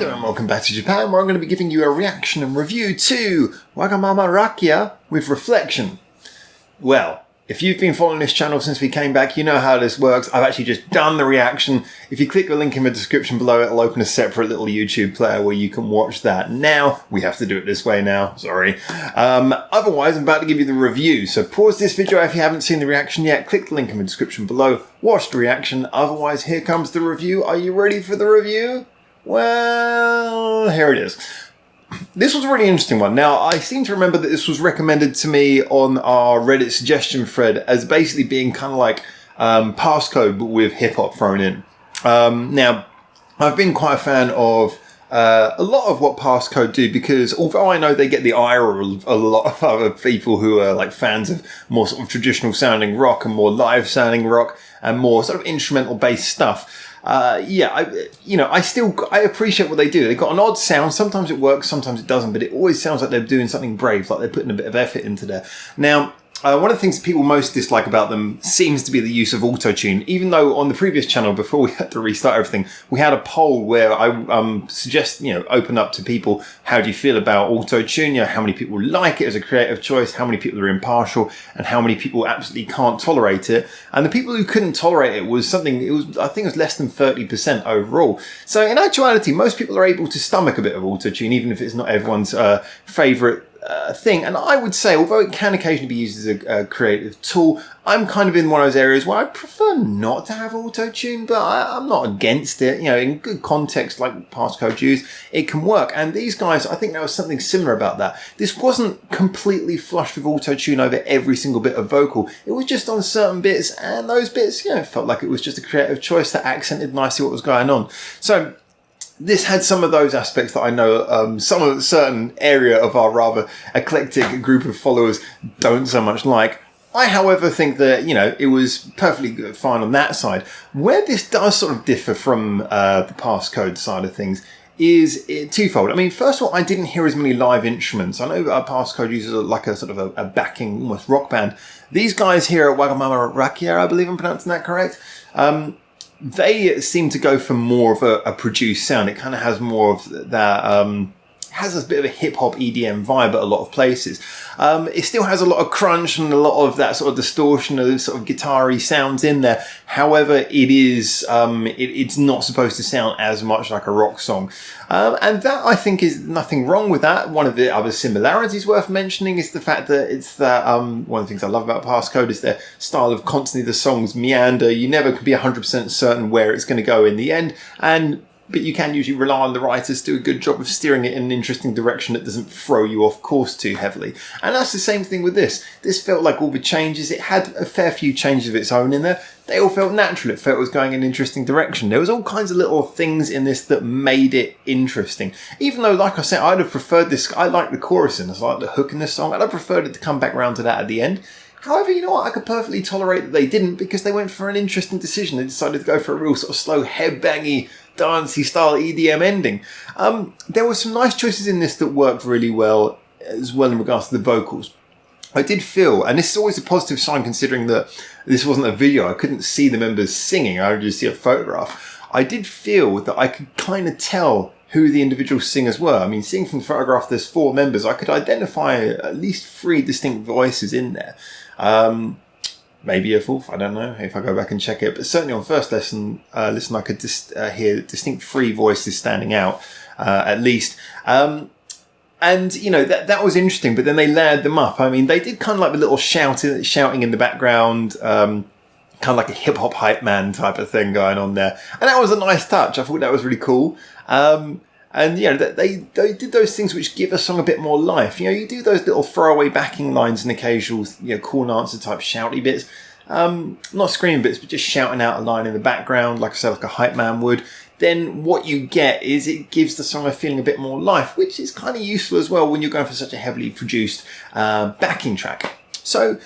there and welcome back to Japan, where I'm going to be giving you a reaction and review to WAGAMAMA RAKIA with Reflection. Well, if you've been following this channel since we came back, you know how this works. I've actually just done the reaction. If you click the link in the description below, it'll open a separate little YouTube player where you can watch that. Now, we have to do it this way now, sorry. Otherwise, I'm about to give you the review. So pause this video if you haven't seen the reaction yet. Click the link in the description below. Watch the reaction. Otherwise, here comes the review. Are you ready for the review? Well, here it is. This was a really interesting one. Now, I seem to remember that this was recommended to me on our Reddit suggestion thread as basically being kind of like passcode, but with hip-hop thrown in. Now, I've been quite a fan of a lot of what passcode do, because although I know they get the ire of a lot of other people who are like fans of more sort of traditional sounding rock and more live sounding rock and more sort of instrumental based stuff, I appreciate what they do. They've got an odd sound. Sometimes it works, sometimes it doesn't, but it always sounds like they're doing something brave, like they're putting a bit of effort into there. Now, one of the things that people most dislike about them seems to be the use of auto-tune, even though on the previous channel, before we had to restart everything, we had a poll where I suggest, open up to people, how do you feel about auto-tune? How many people like it as a creative choice, how many people are impartial, and how many people absolutely can't tolerate it. And the people who couldn't tolerate it was something, I think it was less than 30% overall. So in actuality, most people are able to stomach a bit of auto-tune, even if it's not everyone's favourite thing. And I would say, although it can occasionally be used as a creative tool, I'm kind of in one of those areas where I prefer not to have auto-tune, but I'm not against it. In good context, like passcode use, it can work. And these guys, I think there was something similar about that. This wasn't completely flushed with auto-tune over every single bit of vocal. It was just on certain bits, and those bits, felt like it was just a creative choice that accented nicely what was going on. So this had some of those aspects that I know some of a certain area of our rather eclectic group of followers don't so much like. I, however, think that, it was perfectly good, fine on that side. Where this does sort of differ from the passcode side of things is twofold. I mean, first of all, I didn't hear as many live instruments. I know passcode uses like a sort of a backing, almost rock band. These guys here at WAGAMAMA RAKIA, I believe I'm pronouncing that correct, they seem to go for more of a produced sound. It kind of has more of that, has a bit of a hip-hop EDM vibe at a lot of places. It still has a lot of crunch and a lot of that sort of distortion of sort of guitar-y sounds in there. However, it is, it's not supposed to sound as much like a rock song. And that, I think, is nothing wrong with that. One of the other similarities worth mentioning is the fact that it's that, one of the things I love about passcode is their style of constantly the songs meander. You never can be 100% certain where it's going to go in the end. But you can usually rely on the writers to do a good job of steering it in an interesting direction that doesn't throw you off course too heavily. And that's the same thing with this. This felt like all the changes, it had a fair few changes of its own in there. They all felt natural. It felt it was going in an interesting direction. There was all kinds of little things in this that made it interesting. Even though, like I said, I'd have preferred this. I like the chorus in this, I like the hook in this song. I'd have preferred it to come back around to that at the end. However, you know what? I could perfectly tolerate that they didn't, because they went for an interesting decision. They decided to go for a real sort of slow, headbangy, dancey style EDM ending. There were some nice choices in this that worked really well, as well in regards to the vocals. I did feel, and this is always a positive sign considering that this wasn't a video, I couldn't see the members singing, I could just see a photograph. I did feel that I could kind of tell who the individual singers were. I mean, seeing from the photograph there's 4 members, I could identify at least 3 distinct voices in there. Maybe a 4th, I don't know if I go back and check it, but certainly on first listen, I could hear distinct 3 voices standing out, at least. And, that was interesting, but then they layered them up. I mean, they did kind of like a little shouting in the background, kind of like a hip-hop hype man type of thing going on there. And that was a nice touch. I thought that was really cool. And, they did those things which give a song a bit more life. You do those little throwaway backing lines and occasional, call and answer type shouty bits. Not screaming bits, but just shouting out a line in the background, like I said, like a hype man would. Then what you get is it gives the song a feeling a bit more life, which is kind of useful as well when you're going for such a heavily produced backing track. So,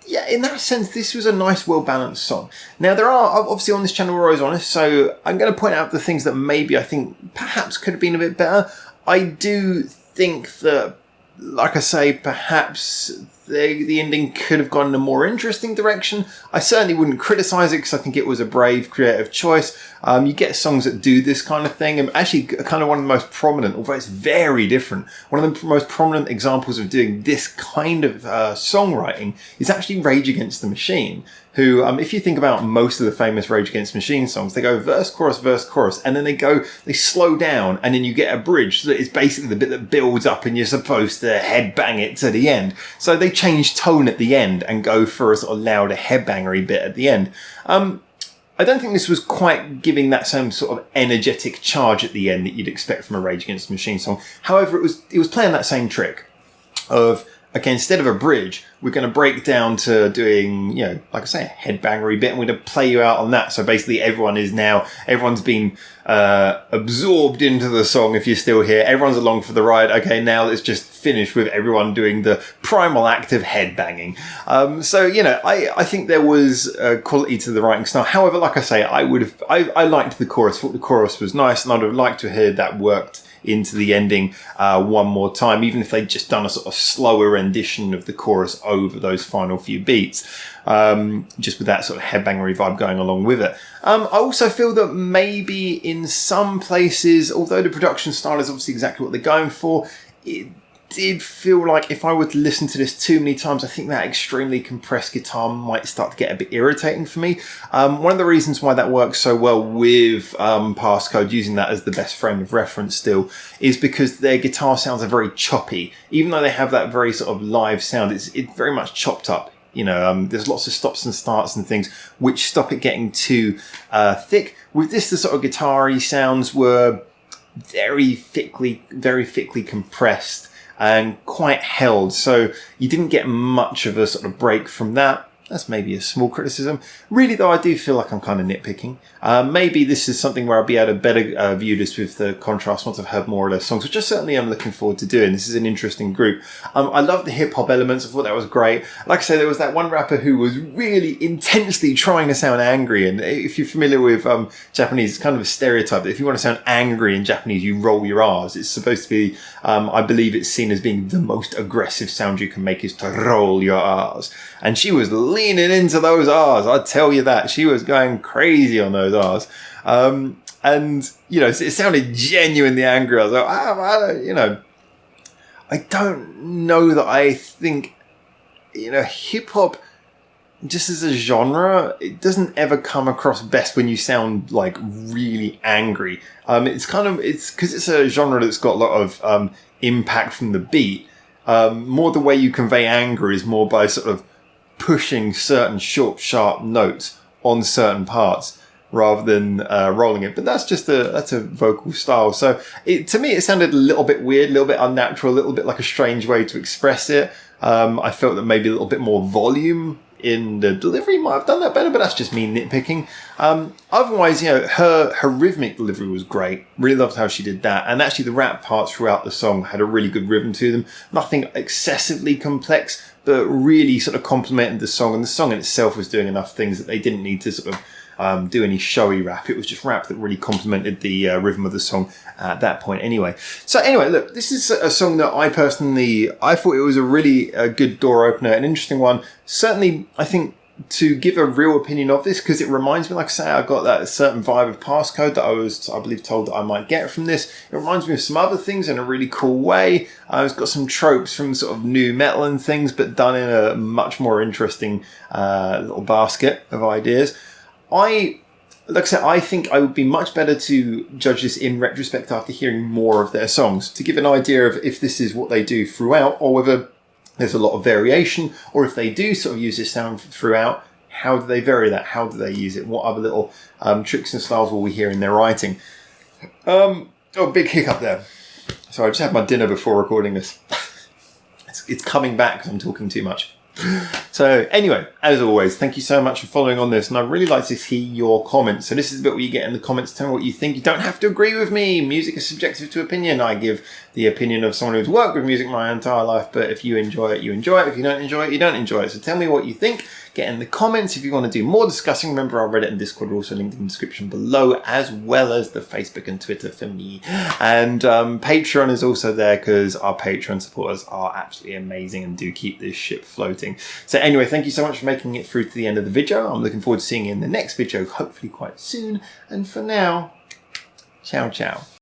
yeah, in that sense, this was a nice, well-balanced song. Now, there are, obviously on this channel, we're always honest, so I'm going to point out the things that maybe I think perhaps could have been a bit better. I do think that, like I say, perhaps the ending could have gone in a more interesting direction. I certainly wouldn't criticize it because I think it was a brave, creative choice. You get songs that do this kind of thing, and actually kind of one of the most prominent, although it's very different, one of the most prominent examples of doing this kind of songwriting is actually Rage Against the Machine, who, if you think about most of the famous Rage Against the Machine songs, they go verse, chorus, and then they slow down, and then you get a bridge. So it's basically the bit that builds up, and you're supposed to headbang it to the end. So they change tone at the end and go for a sort of louder headbangery bit at the end. I don't think this was quite giving that same sort of energetic charge at the end that you'd expect from a Rage Against the Machine song. However, it was playing that same trick of, okay, instead of a bridge, we're going to break down to doing, like I say, a headbangery bit, and we're going to play you out on that. So basically everyone's been absorbed into the song. If you're still here, everyone's along for the ride. Okay, now let's just finish with everyone doing the primal act of headbanging. I think there was quality to the writing style. However, like I say, I liked the chorus. Thought the chorus was nice, and I'd have liked to hear that worked into the ending one more time, even if they'd just done a sort of slower rendition of the chorus over those final few beats, just with that sort of headbangery vibe going along with it. I also feel that maybe in some places, although the production style is obviously exactly what they're going for, it did feel like if I were to listen to this too many times, I think that extremely compressed guitar might start to get a bit irritating for me. One of the reasons why that works so well with Passcode, using that as the best frame of reference still, is because their guitar sounds are very choppy. Even though they have that very sort of live sound, it's very much chopped up. There's lots of stops and starts and things which stop it getting too thick. With this, the sort of guitar-y sounds were very thickly compressed and quite held, so you didn't get much of a sort of break from that. That's maybe a small criticism. Really, though, I do feel like I'm kind of nitpicking. Maybe this is something where I'll be able to better view this with the contrast once I've heard more of their songs, which I certainly am looking forward to doing. This is an interesting group. I love the hip-hop elements. I thought that was great. Like I say, there was that one rapper who was really intensely trying to sound angry, and if you're familiar with Japanese, it's kind of a stereotype that if you want to sound angry in Japanese, you roll your R's. It's supposed to be, I believe it's seen as being the most aggressive sound you can make is to roll your R's. And she was leaning into those R's, I tell you that. She was going crazy on those R's. It sounded genuinely angry. I was like, I don't know that I think, hip-hop, just as a genre, it doesn't ever come across best when you sound like really angry. It's because it's a genre that's got a lot of impact from the beat. More the way you convey anger is more by sort of pushing certain short, sharp notes on certain parts rather than rolling it. But that's a vocal style. So to me, it sounded a little bit weird, a little bit unnatural, a little bit like a strange way to express it. I felt that maybe a little bit more volume in the delivery might have done that better, but that's just me nitpicking. Otherwise, her rhythmic delivery was great. Really loved how she did that. And actually the rap parts throughout the song had a really good rhythm to them. Nothing excessively complex, but really sort of complemented the song. And the song in itself was doing enough things that they didn't need to sort of do any showy rap. It was just rap that really complemented the rhythm of the song at that point anyway. So anyway, look, this is a song that I thought it was a really good door opener, an interesting one. Certainly, I think, to give a real opinion of this, because it reminds me, like I say, I got that certain vibe of Passcode that I was, I believe, told that I might get from this. It reminds me of some other things in a really cool way. It's got some tropes from sort of new metal and things, but done in a much more interesting little basket of ideas. Like I said, I think I would be much better to judge this in retrospect after hearing more of their songs, to give an idea of if this is what they do throughout, or whether there's a lot of variation, or if they do sort of use this sound throughout, how do they vary that? How do they use it? What other little tricks and styles will we hear in their writing? Big hiccup there. Sorry, I just had my dinner before recording this. It's coming back because I'm talking too much. So anyway, as always, thank you so much for following on this, and I'd really like to hear your comments. So this is the bit where you get in the comments, tell me what you think. You don't have to agree with me. Music is subjective to opinion. I give the opinion of someone who's worked with music my entire life, but if you enjoy it, you enjoy it. If you don't enjoy it, you don't enjoy it. So tell me what you think. get in the comments if you want to do more discussing. Remember, our Reddit and Discord are also linked in the description below, as well as the Facebook and Twitter for me. And Patreon is also there because our Patreon supporters are absolutely amazing and do keep this ship floating. So anyway, thank you so much for making it through to the end of the video. I'm looking forward to seeing you in the next video, hopefully quite soon. And for now, ciao, ciao.